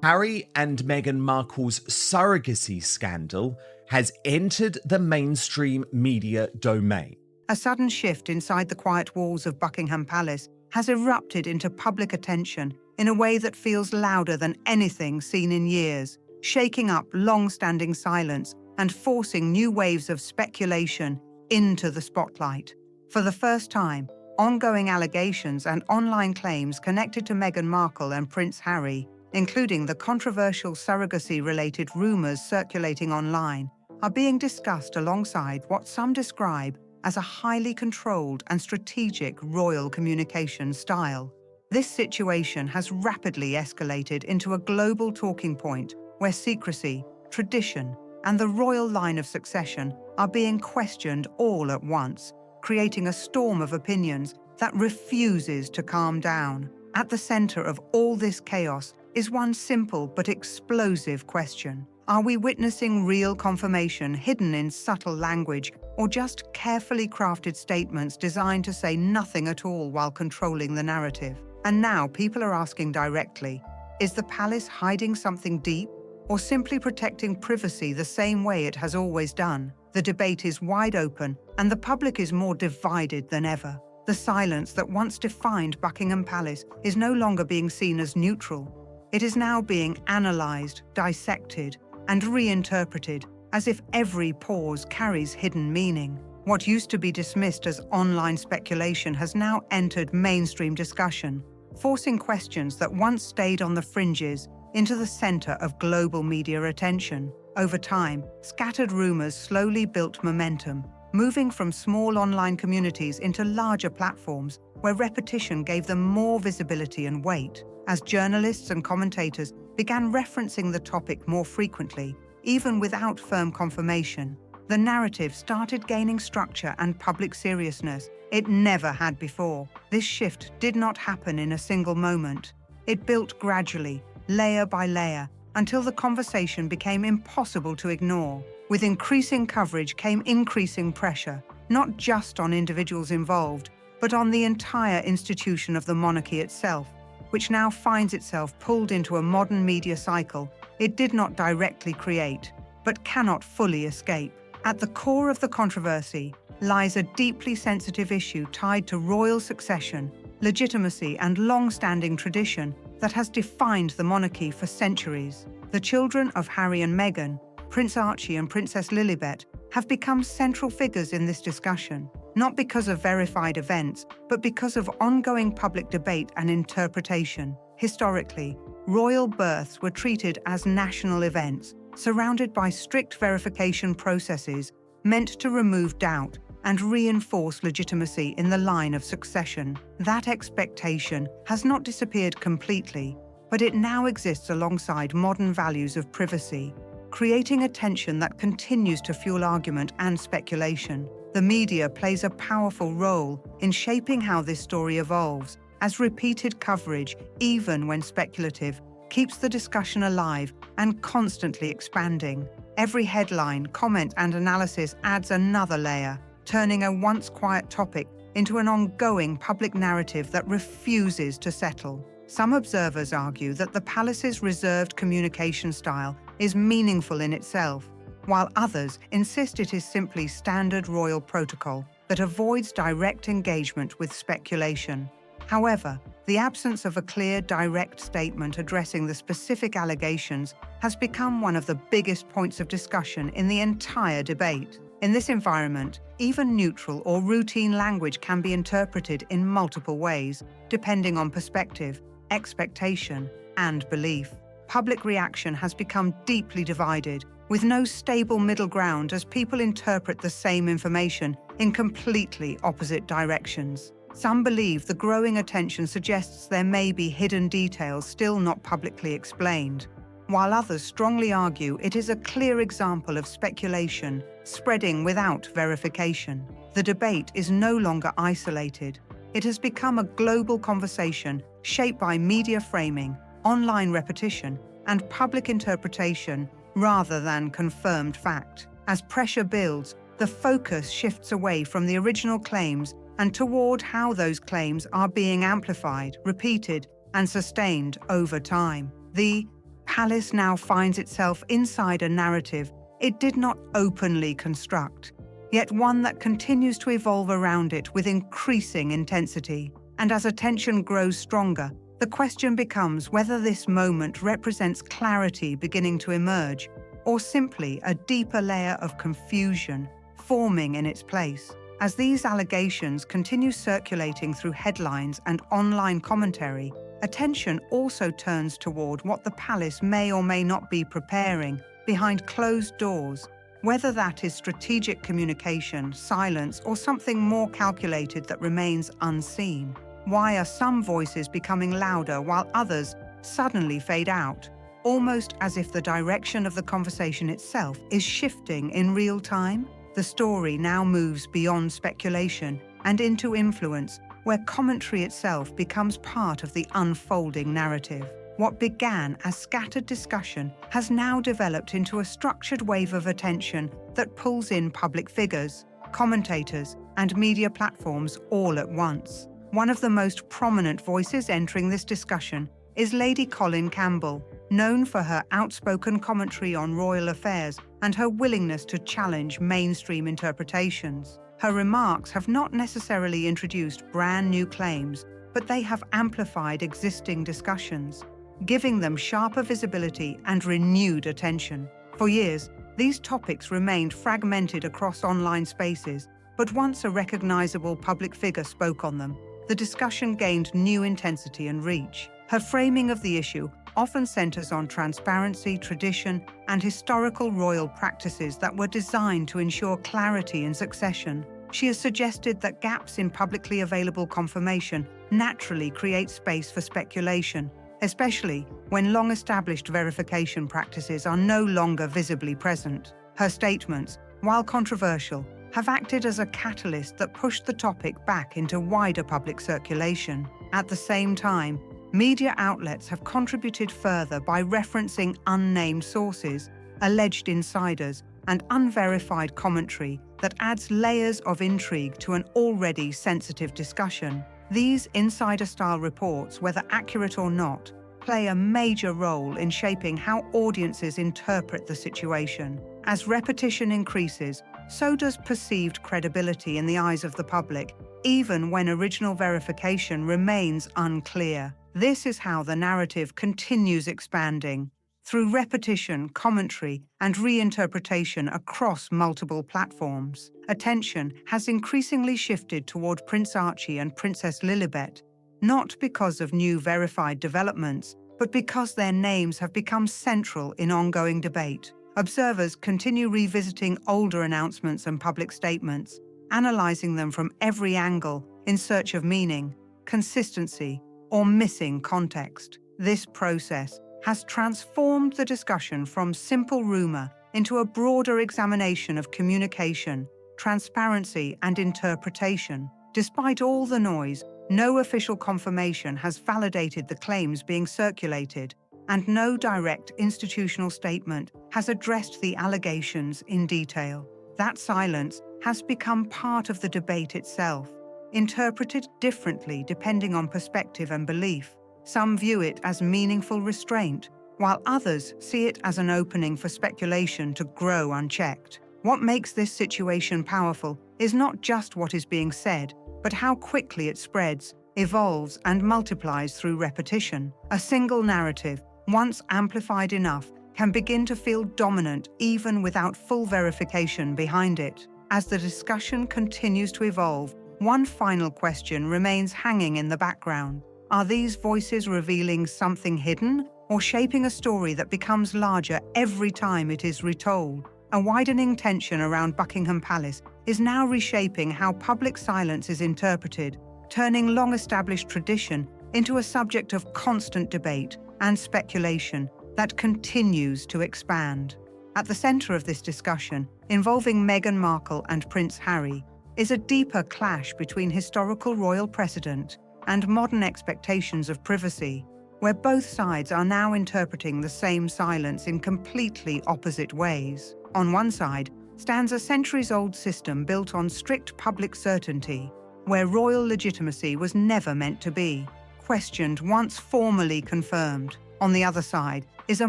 Harry and Meghan Markle's surrogacy scandal has entered the mainstream media domain. A sudden shift inside the quiet walls of Buckingham Palace has erupted into public attention in a way that feels louder than anything seen in years, shaking up long-standing silence and forcing new waves of speculation into the spotlight. For the first time, ongoing allegations and online claims connected to Meghan Markle and Prince Harry, including the controversial surrogacy-related rumors circulating online, are being discussed alongside what some describe as a highly controlled and strategic royal communication style. This situation has rapidly escalated into a global talking point where secrecy, tradition, and the royal line of succession are being questioned all at once, creating a storm of opinions that refuses to calm down. At the center of all this chaos is one simple but explosive question. Are we witnessing real confirmation hidden in subtle language, or just carefully crafted statements designed to say nothing at all while controlling the narrative? And now people are asking directly, is the palace hiding something deep, or simply protecting privacy the same way it has always done? The debate is wide open, and the public is more divided than ever. The silence that once defined Buckingham Palace is no longer being seen as neutral. It is now being analyzed, dissected, and reinterpreted as if every pause carries hidden meaning. What used to be dismissed as online speculation has now entered mainstream discussion, forcing questions that once stayed on the fringes into the center of global media attention. Over time, scattered rumors slowly built momentum, moving from small online communities into larger platforms where repetition gave them more visibility and weight. As journalists and commentators began referencing the topic more frequently, even without firm confirmation, the narrative started gaining structure and public seriousness it never had before. This shift did not happen in a single moment. It built gradually, layer by layer, until the conversation became impossible to ignore. With increasing coverage came increasing pressure, not just on individuals involved, but on the entire institution of the monarchy itself, which now finds itself pulled into a modern media cycle it did not directly create, but cannot fully escape. At the core of the controversy lies a deeply sensitive issue tied to royal succession, legitimacy, and long-standing tradition that has defined the monarchy for centuries. The children of Harry and Meghan, Prince Archie and Princess Lilibet, have become central figures in this discussion, not because of verified events, but because of ongoing public debate and interpretation. Historically, royal births were treated as national events, surrounded by strict verification processes meant to remove doubt and reinforce legitimacy in the line of succession. That expectation has not disappeared completely, but it now exists alongside modern values of privacy, creating a tension that continues to fuel argument and speculation. The media plays a powerful role in shaping how this story evolves, as repeated coverage, even when speculative, keeps the discussion alive and constantly expanding. Every headline, comment, and analysis adds another layer, turning a once quiet topic into an ongoing public narrative that refuses to settle. Some observers argue that the palace's reserved communication style is meaningful in itself, while others insist it is simply standard royal protocol that avoids direct engagement with speculation. However, the absence of a clear, direct statement addressing the specific allegations has become one of the biggest points of discussion in the entire debate. In this environment, even neutral or routine language can be interpreted in multiple ways, depending on perspective, expectation, and belief. Public reaction has become deeply divided, with no stable middle ground as people interpret the same information in completely opposite directions. Some believe the growing attention suggests there may be hidden details still not publicly explained, while others strongly argue it is a clear example of speculation spreading without verification. The debate is no longer isolated. It has become a global conversation shaped by media framing, online repetition, and public interpretation rather than confirmed fact. As pressure builds, the focus shifts away from the original claims and toward how those claims are being amplified, repeated, and sustained over time. The palace now finds itself inside a narrative it did not openly construct, yet one that continues to evolve around it with increasing intensity. And as attention grows stronger, the question becomes whether this moment represents clarity beginning to emerge, or simply a deeper layer of confusion forming in its place. As these allegations continue circulating through headlines and online commentary, attention also turns toward what the palace may or may not be preparing behind closed doors, whether that is strategic communication, silence, or something more calculated that remains unseen. Why are some voices becoming louder while others suddenly fade out, almost as if the direction of the conversation itself is shifting in real time? The story now moves beyond speculation and into influence, where commentary itself becomes part of the unfolding narrative. What began as scattered discussion has now developed into a structured wave of attention that pulls in public figures, commentators, and media platforms all at once. One of the most prominent voices entering this discussion is Lady Colin Campbell, known for her outspoken commentary on royal affairs and her willingness to challenge mainstream interpretations. Her remarks have not necessarily introduced brand new claims, but they have amplified existing discussions, giving them sharper visibility and renewed attention. For years, these topics remained fragmented across online spaces, but once a recognizable public figure spoke on them, the discussion gained new intensity and reach. Her framing of the issue often centers on transparency, tradition, and historical royal practices that were designed to ensure clarity in succession. She has suggested that gaps in publicly available confirmation naturally create space for speculation, especially when long-established verification practices are no longer visibly present. Her statements, while controversial, have acted as a catalyst that pushed the topic back into wider public circulation. At the same time, media outlets have contributed further by referencing unnamed sources, alleged insiders, and unverified commentary that adds layers of intrigue to an already sensitive discussion. These insider-style reports, whether accurate or not, play a major role in shaping how audiences interpret the situation. As repetition increases, so does perceived credibility in the eyes of the public, even when original verification remains unclear. This is how the narrative continues expanding. Through repetition, commentary, and reinterpretation across multiple platforms, attention has increasingly shifted toward Prince Archie and Princess Lilibet, not because of new verified developments, but because their names have become central in ongoing debate. Observers continue revisiting older announcements and public statements, analyzing them from every angle in search of meaning, consistency, or missing context. This process has transformed the discussion from simple rumor into a broader examination of communication, transparency, and interpretation. Despite all the noise, no official confirmation has validated the claims being circulated, and no direct institutional statement has addressed the allegations in detail. That silence has become part of the debate itself, interpreted differently depending on perspective and belief. Some view it as meaningful restraint, while others see it as an opening for speculation to grow unchecked. What makes this situation powerful is not just what is being said, but how quickly it spreads, evolves, and multiplies through repetition. A single narrative, once amplified enough, can begin to feel dominant even without full verification behind it. As the discussion continues to evolve, one final question remains hanging in the background. Are these voices revealing something hidden, or shaping a story that becomes larger every time it is retold? A widening tension around Buckingham Palace is now reshaping how public silence is interpreted, turning long-established tradition into a subject of constant debate and speculation that continues to expand. At the center of this discussion, involving Meghan Markle and Prince Harry, is a deeper clash between historical royal precedent and modern expectations of privacy, where both sides are now interpreting the same silence in completely opposite ways. On one side stands a centuries-old system built on strict public certainty, where royal legitimacy was never meant to be questioned once formally confirmed. On the other side is a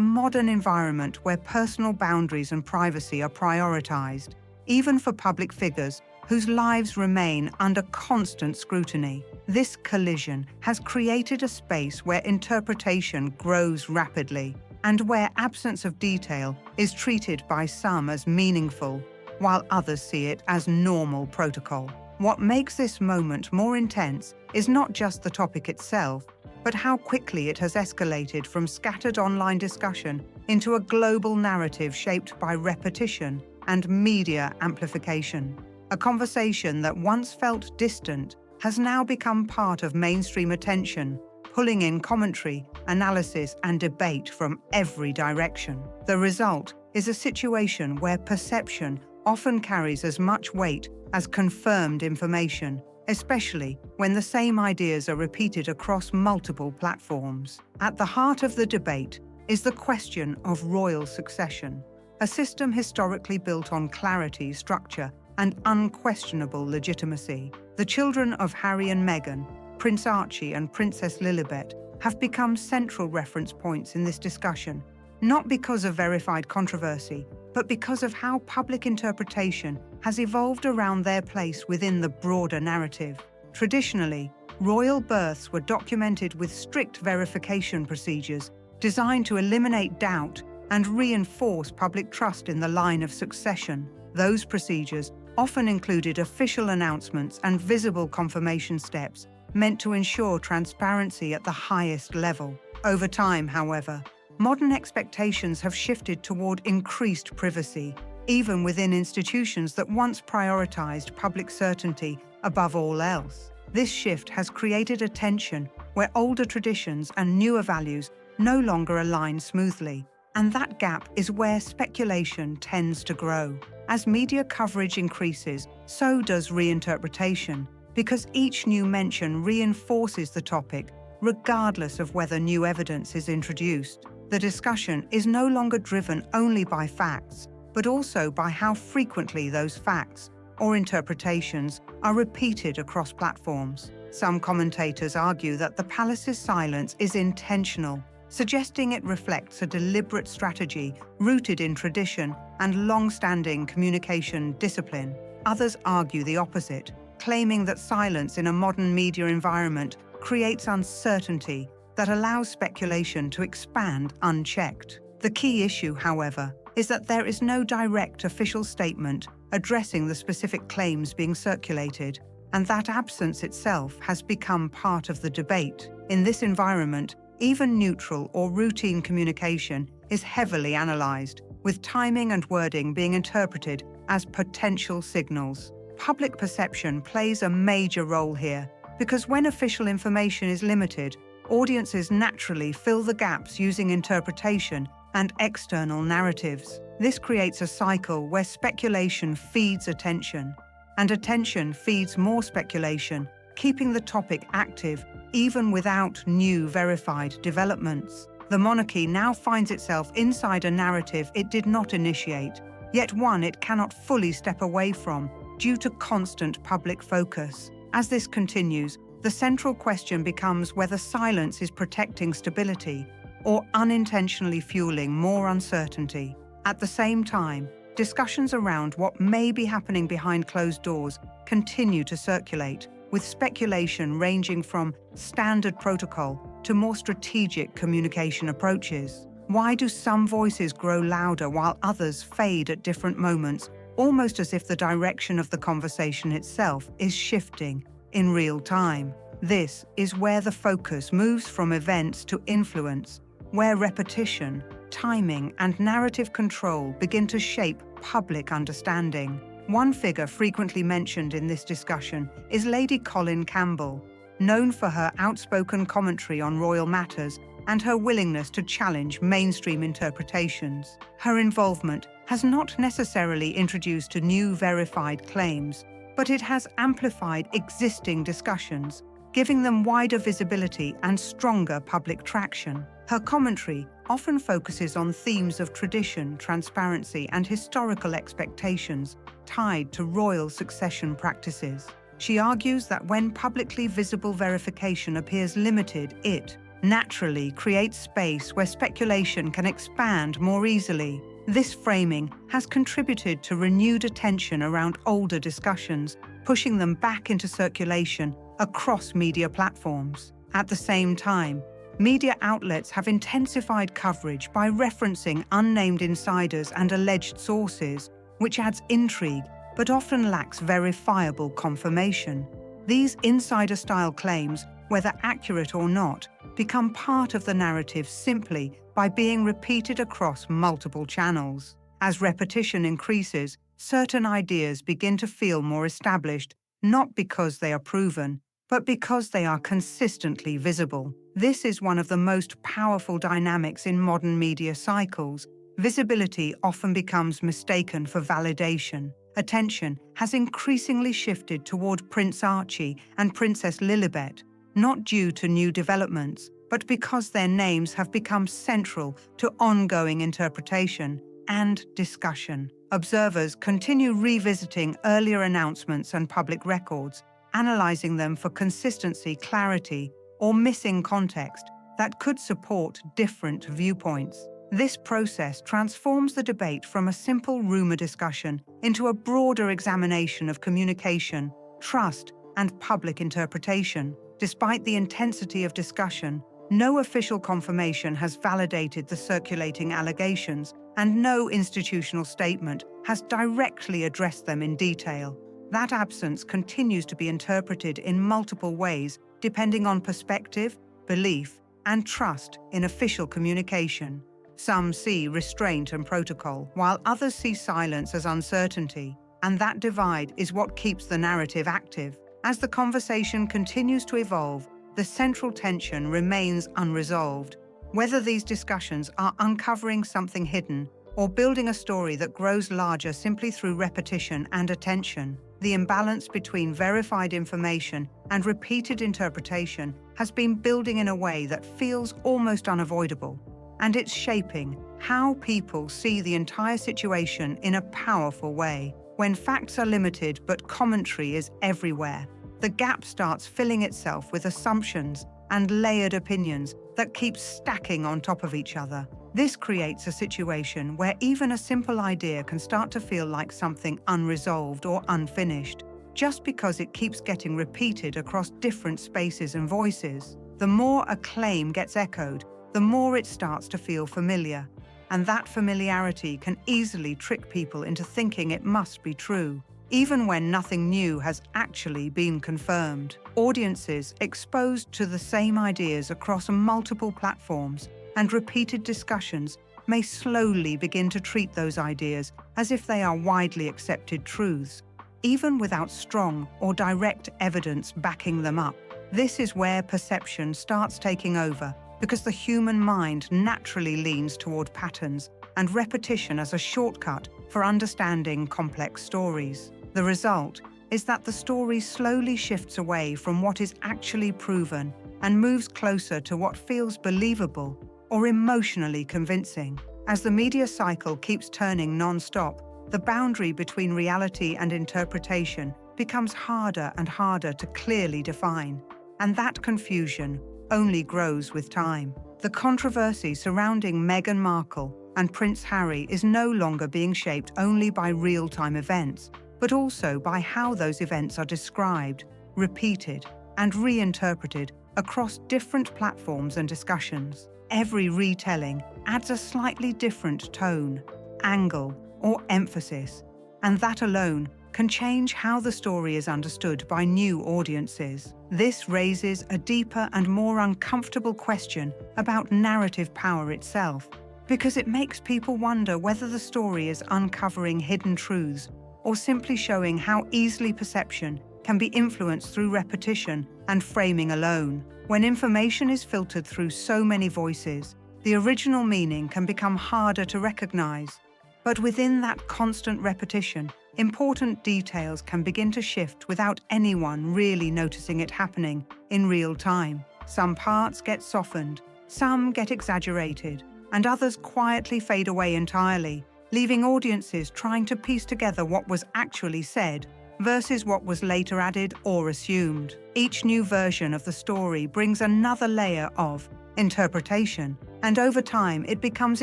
modern environment where personal boundaries and privacy are prioritized, even for public figures whose lives remain under constant scrutiny. This collision has created a space where interpretation grows rapidly and where absence of detail is treated by some as meaningful, while others see it as normal protocol. What makes this moment more intense is not just the topic itself, but how quickly it has escalated from scattered online discussion into a global narrative shaped by repetition and media amplification. A conversation that once felt distant has now become part of mainstream attention, pulling in commentary, analysis, and debate from every direction. The result is a situation where perception often carries as much weight as confirmed information, especially when the same ideas are repeated across multiple platforms. At the heart of the debate is the question of royal succession, a system historically built on clarity, structure, and unquestionable legitimacy. The children of Harry and Meghan, Prince Archie and Princess Lilibet, have become central reference points in this discussion, not because of verified controversy, but because of how public interpretation has evolved around their place within the broader narrative. Traditionally, royal births were documented with strict verification procedures designed to eliminate doubt and reinforce public trust in the line of succession. Those procedures often included official announcements and visible confirmation steps meant to ensure transparency at the highest level. Over time, however, modern expectations have shifted toward increased privacy, even within institutions that once prioritized public certainty above all else. This shift has created a tension where older traditions and newer values no longer align smoothly, and that gap is where speculation tends to grow. As media coverage increases, so does reinterpretation, because each new mention reinforces the topic, regardless of whether new evidence is introduced. The discussion is no longer driven only by facts, but also by how frequently those facts or interpretations are repeated across platforms. Some commentators argue that the palace's silence is intentional, suggesting it reflects a deliberate strategy rooted in tradition and long-standing communication discipline. Others argue the opposite, claiming that silence in a modern media environment creates uncertainty that allows speculation to expand unchecked. The key issue, however, is that there is no direct official statement addressing the specific claims being circulated, and that absence itself has become part of the debate. In this environment, even neutral or routine communication is heavily analyzed, with timing and wording being interpreted as potential signals. Public perception plays a major role here, because when official information is limited, audiences naturally fill the gaps using interpretation and external narratives. This creates a cycle where speculation feeds attention, and attention feeds more speculation, keeping the topic active even without new verified developments. The monarchy now finds itself inside a narrative it did not initiate, yet one it cannot fully step away from due to constant public focus. As this continues, the central question becomes whether silence is protecting stability or unintentionally fueling more uncertainty. At the same time, discussions around what may be happening behind closed doors continue to circulate, with speculation ranging from standard protocol to more strategic communication approaches. Why do some voices grow louder while others fade at different moments, almost as if the direction of the conversation itself is shifting in real time? This is where the focus moves from events to influence, where repetition, timing, and narrative control begin to shape public understanding. One figure frequently mentioned in this discussion is Lady Colin Campbell, known for her outspoken commentary on royal matters and her willingness to challenge mainstream interpretations. Her involvement has not necessarily introduced new verified claims, but it has amplified existing discussions, giving them wider visibility and stronger public traction. Her commentary often focuses on themes of tradition, transparency, and historical expectations tied to royal succession practices. She argues that when publicly visible verification appears limited, it, naturally creates space where speculation can expand more easily. This framing has contributed to renewed attention around older discussions, pushing them back into circulation across media platforms. At the same time, media outlets have intensified coverage by referencing unnamed insiders and alleged sources, which adds intrigue but often lacks verifiable confirmation. These insider-style claims, whether accurate or not, become part of the narrative simply by being repeated across multiple channels. As repetition increases, certain ideas begin to feel more established, not because they are proven, but because they are consistently visible. This is one of the most powerful dynamics in modern media cycles. Visibility often becomes mistaken for validation. Attention has increasingly shifted toward Prince Archie and Princess Lilibet, not due to new developments, but because their names have become central to ongoing interpretation and discussion. Observers continue revisiting earlier announcements and public records, analyzing them for consistency, clarity, or missing context that could support different viewpoints. This process transforms the debate from a simple rumor discussion into a broader examination of communication, trust, and public interpretation. Despite the intensity of discussion, no official confirmation has validated the circulating allegations, and no institutional statement has directly addressed them in detail. That absence continues to be interpreted in multiple ways, depending on perspective, belief, and trust in official communication. Some see restraint and protocol, while others see silence as uncertainty, and that divide is what keeps the narrative active. As the conversation continues to evolve, the central tension remains unresolved. Whether these discussions are uncovering something hidden or building a story that grows larger simply through repetition and attention, the imbalance between verified information and repeated interpretation has been building in a way that feels almost unavoidable. And it's shaping how people see the entire situation in a powerful way. When facts are limited but commentary is everywhere, the gap starts filling itself with assumptions and layered opinions that keep stacking on top of each other. This creates a situation where even a simple idea can start to feel like something unresolved or unfinished, just because it keeps getting repeated across different spaces and voices. The more a claim gets echoed, the more it starts to feel familiar, and that familiarity can easily trick people into thinking it must be true, even when nothing new has actually been confirmed. Audiences exposed to the same ideas across multiple platforms and repeated discussions may slowly begin to treat those ideas as if they are widely accepted truths, even without strong or direct evidence backing them up. This is where perception starts taking over, because the human mind naturally leans toward patterns and repetition as a shortcut for understanding complex stories. The result is that the story slowly shifts away from what is actually proven and moves closer to what feels believable or emotionally convincing. As the media cycle keeps turning non-stop, the boundary between reality and interpretation becomes harder and harder to clearly define, and that confusion only grows with time. The controversy surrounding Meghan Markle and Prince Harry is no longer being shaped only by real-time events, but also by how those events are described, repeated, and reinterpreted across different platforms and discussions. Every retelling adds a slightly different tone, angle, or emphasis, and that alone can change how the story is understood by new audiences. This raises a deeper and more uncomfortable question about narrative power itself, because it makes people wonder whether the story is uncovering hidden truths or simply showing how easily perception can be influenced through repetition and framing alone. When information is filtered through so many voices, the original meaning can become harder to recognize. But within that constant repetition, important details can begin to shift without anyone really noticing it happening in real time. Some parts get softened, some get exaggerated, and others quietly fade away entirely, leaving audiences trying to piece together what was actually said versus what was later added or assumed. Each new version of the story brings another layer of interpretation, and over time it becomes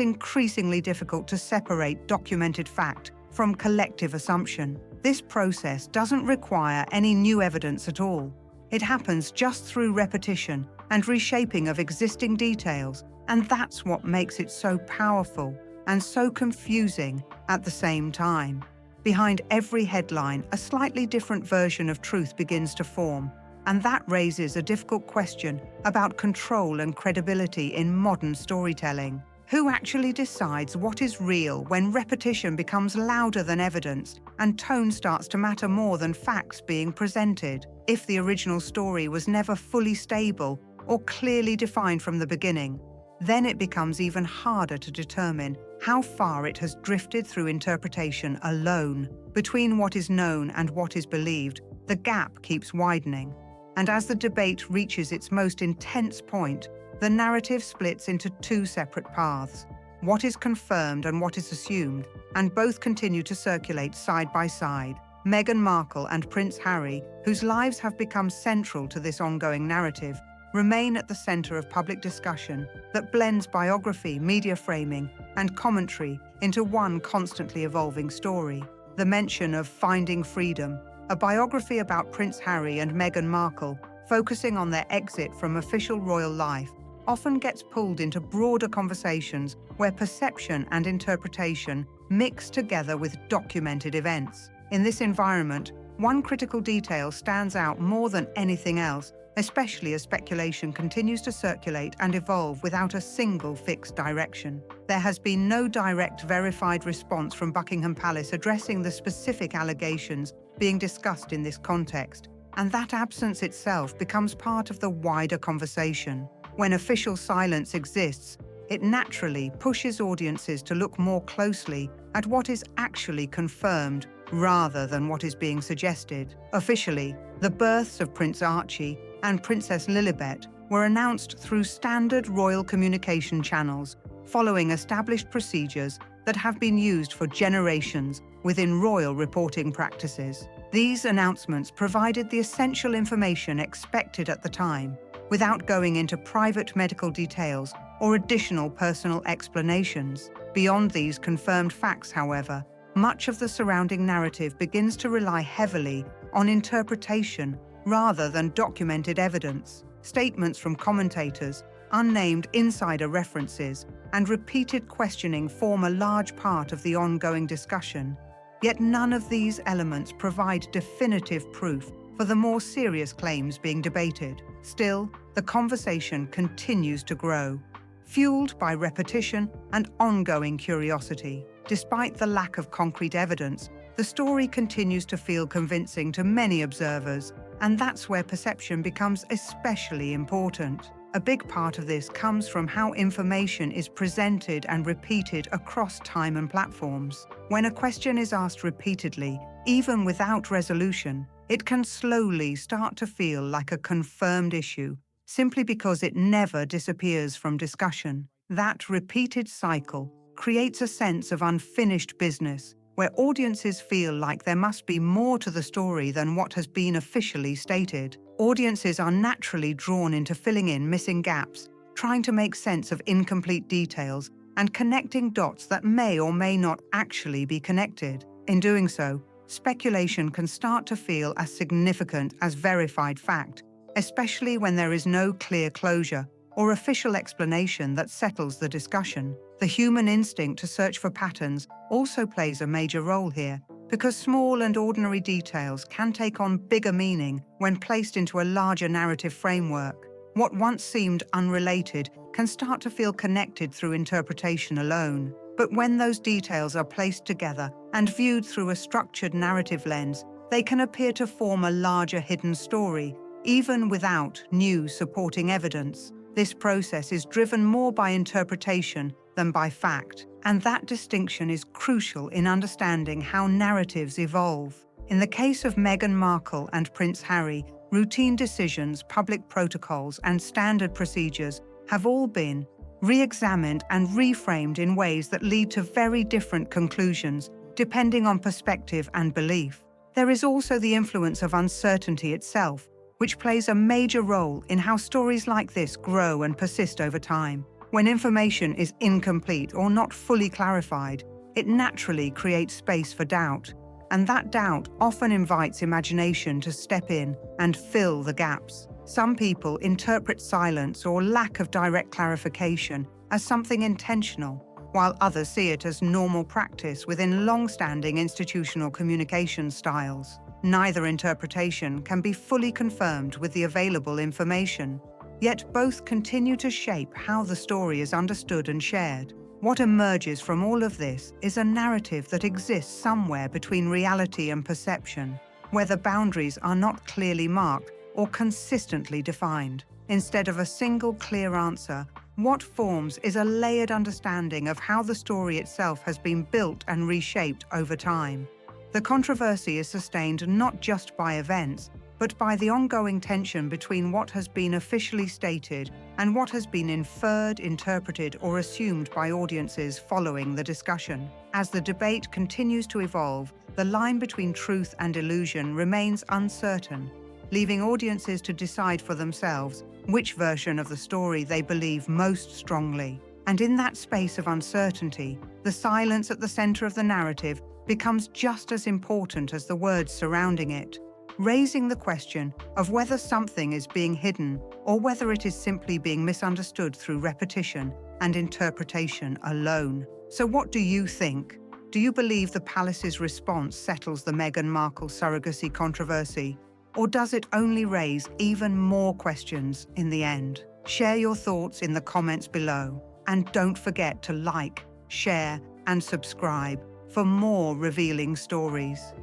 increasingly difficult to separate documented fact from collective assumption. This process doesn't require any new evidence at all. It happens just through repetition and reshaping of existing details, and that's what makes it so powerful and so confusing at the same time. Behind every headline, a slightly different version of truth begins to form, and that raises a difficult question about control and credibility in modern storytelling. Who actually decides what is real when repetition becomes louder than evidence and tone starts to matter more than facts being presented? If the original story was never fully stable or clearly defined from the beginning, then it becomes even harder to determine how far it has drifted through interpretation alone. Between what is known and what is believed, the gap keeps widening. And as the debate reaches its most intense point, the narrative splits into two separate paths: what is confirmed and what is assumed, and both continue to circulate side by side. Meghan Markle and Prince Harry, whose lives have become central to this ongoing narrative, remain at the center of public discussion that blends biography, media framing, and commentary into one constantly evolving story. The mention of Finding Freedom, a biography about Prince Harry and Meghan Markle, focusing on their exit from official royal life, often gets pulled into broader conversations where perception and interpretation mix together with documented events. In this environment, one critical detail stands out more than anything else, especially as speculation continues to circulate and evolve without a single fixed direction. There has been no direct verified response from Buckingham Palace addressing the specific allegations being discussed in this context, and that absence itself becomes part of the wider conversation. When official silence exists, it naturally pushes audiences to look more closely at what is actually confirmed rather than what is being suggested. Officially, the births of Prince Archie and Princess Lilibet were announced through standard royal communication channels, following established procedures that have been used for generations within royal reporting practices. These announcements provided the essential information expected at the time, without going into private medical details or additional personal explanations. Beyond these confirmed facts, however, much of the surrounding narrative begins to rely heavily on interpretation rather than documented evidence. Statements from commentators, unnamed insider references, and repeated questioning form a large part of the ongoing discussion. Yet none of these elements provide definitive proof for the more serious claims being debated. Still, the conversation continues to grow, fueled by repetition and ongoing curiosity. Despite the lack of concrete evidence, the story continues to feel convincing to many observers, and that's where perception becomes especially important. A big part of this comes from how information is presented and repeated across time and platforms. When a question is asked repeatedly, even without resolution, it can slowly start to feel like a confirmed issue, simply because it never disappears from discussion. That repeated cycle creates a sense of unfinished business, where audiences feel like there must be more to the story than what has been officially stated. Audiences are naturally drawn into filling in missing gaps, trying to make sense of incomplete details, and connecting dots that may or may not actually be connected. In doing so, speculation can start to feel as significant as verified fact, especially when there is no clear closure or official explanation that settles the discussion. The human instinct to search for patterns also plays a major role here, because small and ordinary details can take on bigger meaning when placed into a larger narrative framework. What once seemed unrelated can start to feel connected through interpretation alone. But when those details are placed together and viewed through a structured narrative lens, they can appear to form a larger hidden story, even without new supporting evidence. This process is driven more by interpretation than by fact, and that distinction is crucial in understanding how narratives evolve. In the case of Meghan Markle and Prince Harry, routine decisions, public protocols, and standard procedures have all been re-examined and reframed in ways that lead to very different conclusions, depending on perspective and belief. There is also the influence of uncertainty itself, which plays a major role in how stories like this grow and persist over time. When information is incomplete or not fully clarified, it naturally creates space for doubt, and that doubt often invites imagination to step in and fill the gaps. Some people interpret silence or lack of direct clarification as something intentional, while others see it as normal practice within long-standing institutional communication styles. Neither interpretation can be fully confirmed with the available information, yet both continue to shape how the story is understood and shared. What emerges from all of this is a narrative that exists somewhere between reality and perception, where the boundaries are not clearly marked or consistently defined. Instead of a single clear answer, what forms is a layered understanding of how the story itself has been built and reshaped over time. The controversy is sustained not just by events, but by the ongoing tension between what has been officially stated and what has been inferred, interpreted, or assumed by audiences following the discussion. As the debate continues to evolve, the line between truth and illusion remains uncertain, leaving audiences to decide for themselves which version of the story they believe most strongly. And in that space of uncertainty, the silence at the center of the narrative becomes just as important as the words surrounding it, raising the question of whether something is being hidden or whether it is simply being misunderstood through repetition and interpretation alone. So what do you think? Do you believe the palace's response settles the Meghan Markle surrogacy controversy? Or does it only raise even more questions in the end? Share your thoughts in the comments below. And don't forget to like, share, and subscribe for more revealing stories.